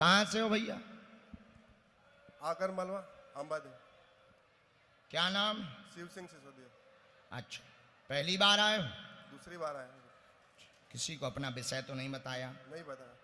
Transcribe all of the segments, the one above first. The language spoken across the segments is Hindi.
कहाँ से हो भैया? आकर मलवा अंबादेव। क्या नाम? शिव सिंह सिसोदिया। अच्छा, पहली बार आए हो? दूसरी बार आया। किसी को अपना विषय तो नहीं बताया? नहीं पता।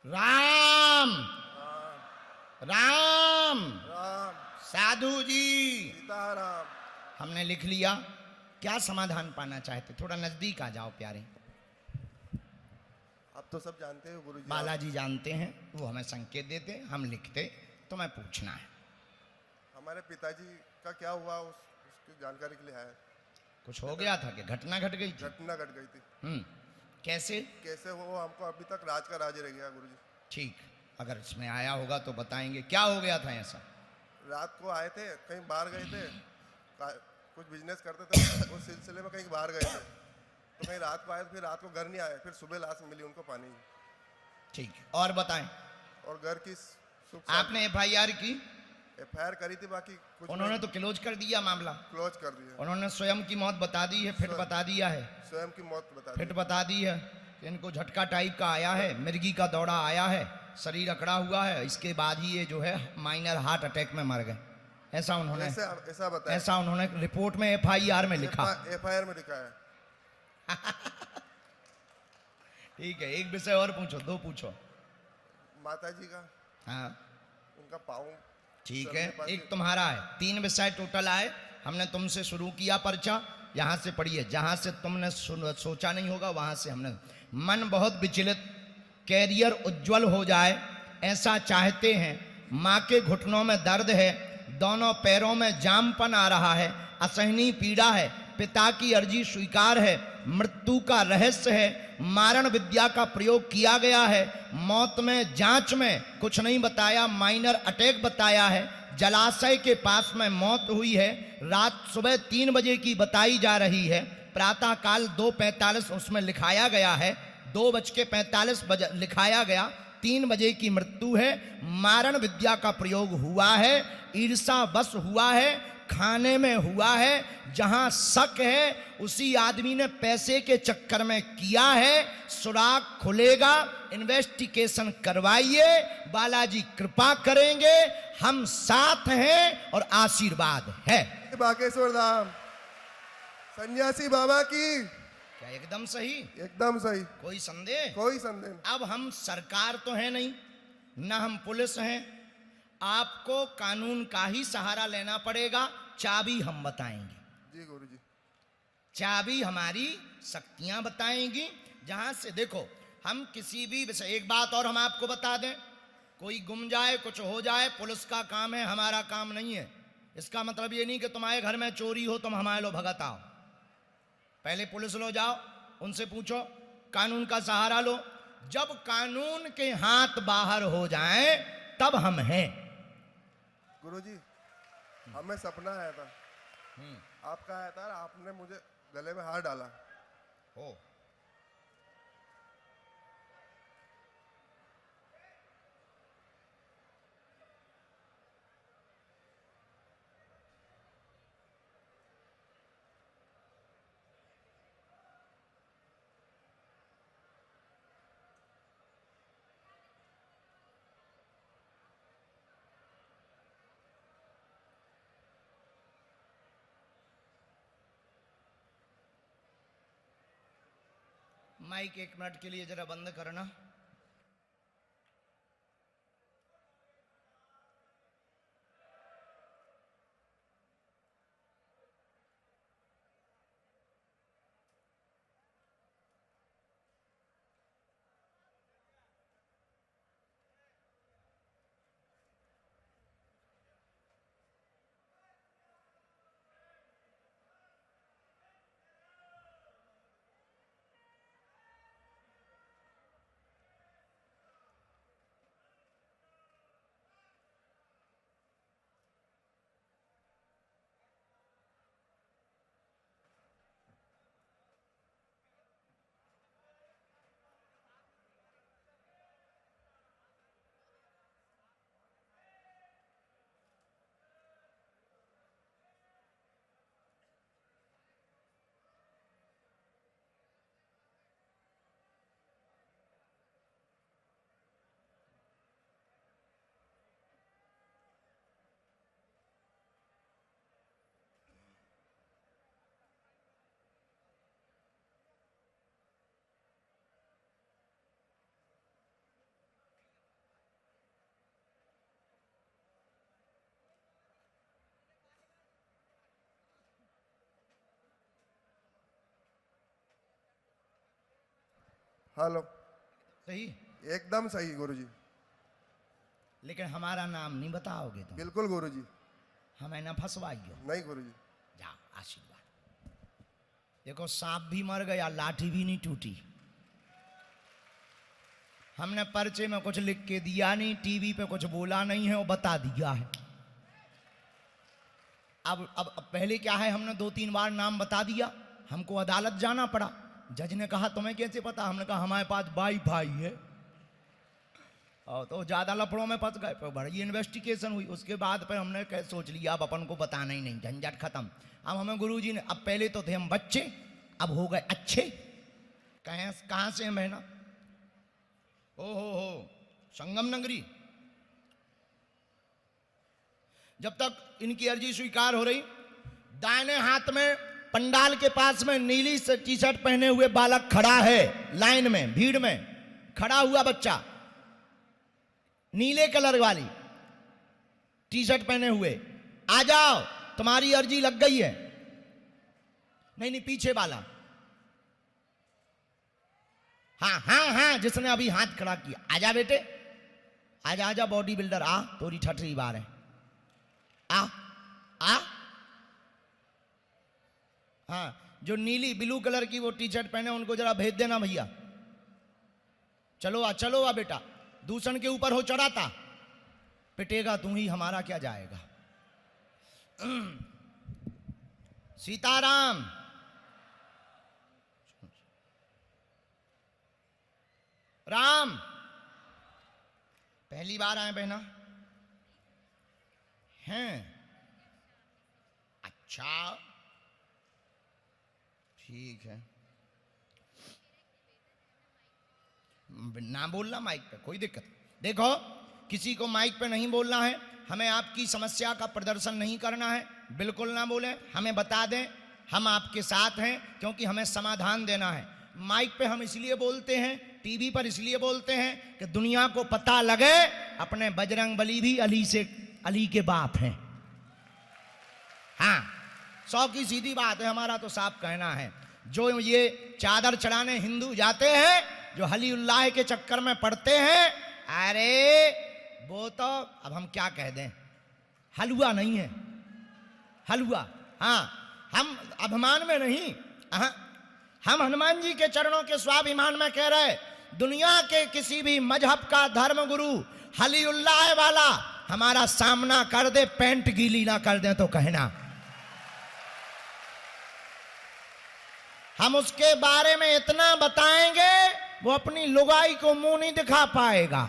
राम राम राम साधु जी, सीताराम। हमने लिख लिया। क्या समाधान पाना चाहते? थोड़ा नजदीक आ जाओ प्यारे। आप तो सब जानते हो गुरुजी। बालाजी जानते हैं, वो हमें संकेत देते, हम लिखते, तुम्हें पूछना है। हमारे पिताजी का क्या हुआ उसकी जानकारी के लिए आया। कुछ हो गया था कि घटना घट गई थी? घटना घट गई थी। कैसे? कैसे वो हमको अभी तक राज का राज रह गया गुरुजी। ठीक, अगर इसमें आया होगा तो बताएंगे क्या हो गया था ऐसा। रात को आए थे, कहीं बाहर गए थे, कुछ बिजनेस करते थे, उस सिलसिले में कहीं बाहर गए थे, तो कहीं रात को आए, फिर रात को घर नहीं आए, फिर सुबह लाश मिली उनको पानी। ठीक, और बताएं। और घर की आपने एफआईआर की? एफआईआर करी थी, बाकी कुछ उन्होंने तो क्लोज कर दिया मामला। क्लोज कर दिया। उन्होंने स्वयं की मौत बता दी है, फिट बता दिया है। स्वयं की मौत बता दी, फिट बता दी है। इनको झटका टाइप का आया है, मिर्गी का दौरा आया है, शरीर अकड़ा हुआ है, इसके बाद ही ये जो है माइनर हार्ट अटैक में मर गए। ऐसा उन्होंने ऐसा उन्होंने रिपोर्ट में एफआईआर में लिखा। एफआईआर में लिखा है। ठीक है, एक विषय और पूछो, दो पूछो। माता जी का, हाँ उनका पाँव। ठीक है, एक तुम्हारा है। 3 विषय टोटल आए। हमने तुमसे शुरू किया पर्चा, यहां से पढ़िए, जहां से तुमने सोचा नहीं होगा वहां से हमने। मन बहुत विचलित, कैरियर उज्जवल हो जाए ऐसा चाहते हैं। माँ के घुटनों में दर्द है, दोनों पैरों में जामपन आ रहा है, असहनीय पीड़ा है, पिता की अर्जी स्वीकार है, मृत्यु का रहस्य है, मारण विद्या का प्रयोग किया गया है, मौत में जांच में कुछ नहीं बताया, माइनर अटैक बताया है, जलाशय के पास में मौत हुई है, रात सुबह 3 बजे की बताई जा रही है, प्रातः काल 2:45 उसमें लिखाया गया है, 2:45 लिखाया गया, 3 बजे की मृत्यु है, मारण विद्या का प्रयोग हुआ है, ईर्षा बस हुआ है, खाने में हुआ है, जहां शक है उसी आदमी ने पैसे के चक्कर में किया है, सुराग खुलेगा, इन्वेस्टिगेशन करवाइए, बालाजी कृपा करेंगे, हम साथ हैं और आशीर्वाद है। बागेश्वर धाम सन्यासी बाबा की। क्या एकदम सही? एकदम सही, कोई संदेह? कोई संदेह नहीं। अब हम सरकार तो है नहीं, ना हम पुलिस हैं, आपको कानून का ही सहारा लेना पड़ेगा। चाबी हम बताएंगे। जी गुरुजी। चाबी हमारी शक्तियां बताएंगी। जहां से देखो, हम किसी भी विषय, एक बात और हम आपको बता दें, कोई गुम जाए, कुछ हो जाए, पुलिस का काम है, हमारा काम नहीं है। इसका मतलब ये नहीं कि तुम्हारे घर में चोरी हो तुम हमारे लो भगत आओ। पहले पुलिस लो जाओ, उनसे पूछो, कानून का सहारा लो। जब कानून के हाथ बाहर हो जाएं तब हम हैं। गुरुजी, हमें सपना आया था, आपका आया था, आपने मुझे गले में हार डाला। हो माइक 1 मिनट के लिए जरा बंद करना। हेलो, सही, एकदम सही गुरुजी, लेकिन हमारा नाम नहीं बताओगे तुम, बिल्कुल गुरुजी। हमें न फंसवाइयो। नहीं गुरुजी। जा, आशीर्वाद। देखो सांप भी मर गया, लाठी भी नहीं टूटी। हमने पर्चे में कुछ लिख के दिया नहीं, टीवी पे कुछ बोला नहीं है और बता दिया है। अब पहले क्या है, हमने 2-3 बार नाम बता दिया, हमको अदालत जाना पड़ा। जज ने कहा तुम्हें कैसे पता? हमने कहा हमारे पास वाईफाई है। और तो ज़्यादा लफड़ों में फंस गए, फिर बड़ी इन्वेस्टिगेशन हुई। उसके बाद फिर हमने कह सोच लिया अब अपन को बताना ही नहीं, झंझट खत्म। अब हमें गुरुजी ने, अब पहले तो थे हम बच्चे, अब हो गए अच्छे। कहाँ से हैं बहना? हो संगम नगरी। जब तक इनकी अर्जी स्वीकार हो रही, दाहिने हाथ में पंडाल के पास में नीली टी शर्ट पहने हुए बालक खड़ा है, लाइन में भीड़ में खड़ा हुआ बच्चा, नीले कलर वाली टी शर्ट पहने हुए, आ जाओ तुम्हारी अर्जी लग गई है। नहीं पीछे वाला, हाँ जिसने अभी हाथ खड़ा किया, आजा बेटे, आजा बॉडी बिल्डर, आ तोरी ठठरी बार है, आ। हाँ, जो नीली ब्लू कलर की वो टी शर्ट पहने उनको जरा भेज देना भैया। चलो आ बेटा, दूषण के ऊपर हो चढ़ाता, पिटेगा तू ही, हमारा क्या जाएगा। सीताराम। राम। पहली बार आए बहना? हैं, अच्छा ठीक है, ना बोलना माइक पे, कोई दिक्कत। देखो, किसी को माइक पे नहीं बोलना है, हमें आपकी समस्या का प्रदर्शन नहीं करना है, बिल्कुल ना बोलें, हमें बता दें, हम आपके साथ हैं, क्योंकि हमें समाधान देना है। माइक पे हम इसलिए बोलते हैं, टीवी पर इसलिए बोलते हैं कि दुनिया को पता लगे अपने बजरंग बली भी अली के बाप हैं। हाँ, 100 की सीधी बात है, हमारा तो साफ कहना है। जो ये चादर चढ़ाने हिंदू जाते हैं, जो हलीउल्लाह के चक्कर में पड़ते हैं, अरे वो तो अब हम क्या कह दें, हलवा नहीं है, हलवा। हाँ, हम अभिमान में नहीं, हम हनुमान जी के चरणों के स्वाभिमान में कह रहे, दुनिया के किसी भी मजहब का धर्म गुरु हलीउल्लाह वाला हमारा सामना कर दे, पैंट गीली ना कर दे तो कहना, हम उसके बारे में इतना बताएंगे वो अपनी लुगाई को मुंह नहीं दिखा पाएगा।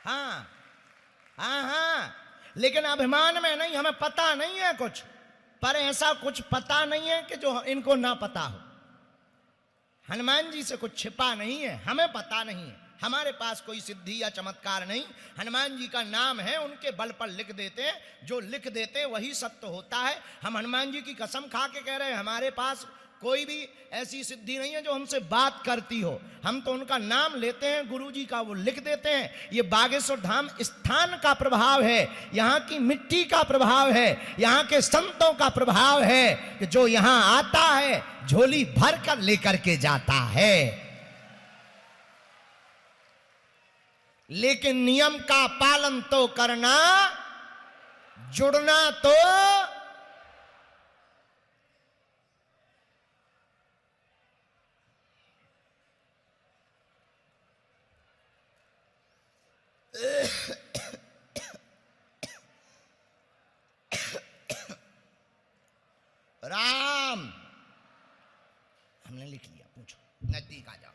हाँ, लेकिन अभिमान में नहीं, हमें पता नहीं है कुछ, पर ऐसा कुछ पता नहीं है कि जो इनको ना पता हो। हनुमान जी से कुछ छिपा नहीं है, हमें पता नहीं है, हमारे पास कोई सिद्धि या चमत्कार नहीं, हनुमान जी का नाम है, उनके बल पर लिख देते हैं, जो लिख देते वही सत्य होता है। हम हनुमान जी की कसम खा के कह रहे हैं, हमारे पास कोई भी ऐसी सिद्धि नहीं है जो हमसे बात करती हो, हम तो उनका नाम लेते हैं, गुरु जी का वो लिख देते हैं। ये बागेश्वर धाम स्थान का प्रभाव है, यहाँ की मिट्टी का प्रभाव है, यहाँ के संतों का प्रभाव है कि जो यहाँ आता है झोली भर कर लेकर के जाता है। लेकिन नियम का पालन तो करना, जुड़ना तो राम। हमने लिख लिया, पूछो, नजदीक आ जाओ।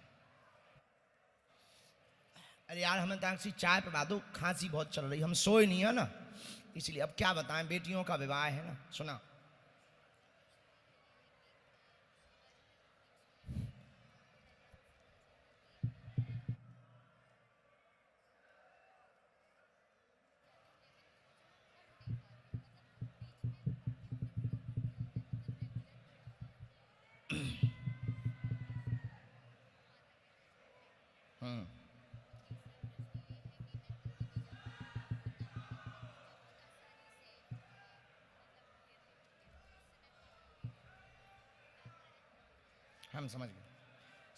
अरे यार हमें ताकि चाय पिला दो, खांसी बहुत चल रही, हम सोए नहीं है ना, इसलिए। अब क्या बताएं, बेटियों का विवाह है ना, सुना। हम समझ गए।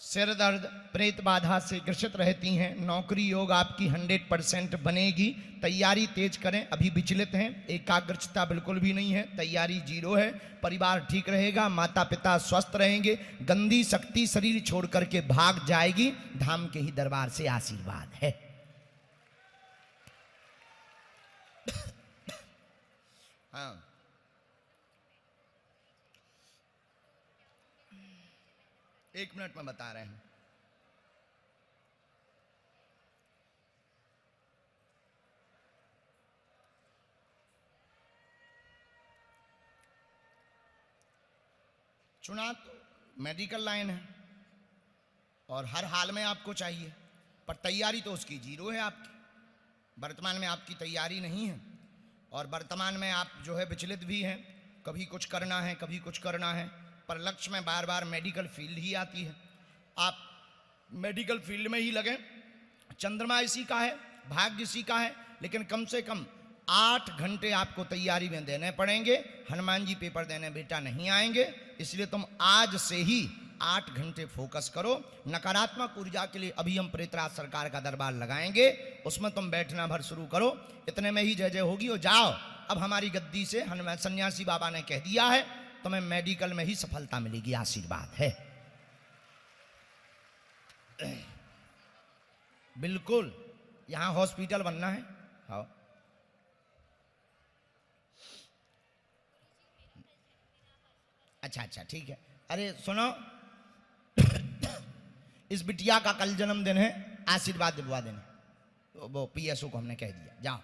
सिर दर्द, प्रेत बाधा से ग्रसित रहती हैं, नौकरी योग आपकी 100% बनेगी। तैयारी तेज करें, अभी विचलित हैं, एकाग्रता बिल्कुल भी नहीं है, तैयारी 0 है। परिवार ठीक रहेगा, माता पिता स्वस्थ रहेंगे, गंदी शक्ति शरीर छोड़ करके भाग जाएगी। धाम के ही दरबार से आशीर्वाद है। हाँ, एक मिनट में बता रहे हैं। चुना तो मेडिकल लाइन है और हर हाल में आपको चाहिए, पर तैयारी तो उसकी 0 है आपकी। वर्तमान में आपकी तैयारी नहीं है और वर्तमान में आप जो है विचलित भी हैं, कभी कुछ करना है कभी कुछ करना है, पर लक्ष्य में बार बार मेडिकल फील्ड ही आती है। आप मेडिकल फील्ड में ही लगें। चंद्रमा इसी का है, भाग्य इसी का है, लेकिन कम से कम 8 घंटे आपको तैयारी में देने पड़ेंगे। हनुमान जी पेपर देने बेटा नहीं आएंगे, इसलिए तुम आज से ही 8 घंटे फोकस करो। नकारात्मक ऊर्जा के लिए अभी हम प्रेतराज सरकार का दरबार लगाएंगे, उसमें तुम बैठना भर शुरू करो। इतने में ही जय जय होगी और जाओ। अब हमारी गद्दी से हनुमान सन्यासी बाबा ने कह दिया है, तुम्हें मेडिकल में ही सफलता मिलेगी, आशीर्वाद है। बिल्कुल, यहां हॉस्पिटल बनना है। हाँ, अच्छा ठीक है। अरे सुनो, इस बिटिया का कल जन्मदिन है, आशीर्वाद दिलवा देना। तो वो PSO को हमने कह दिया, जाओ।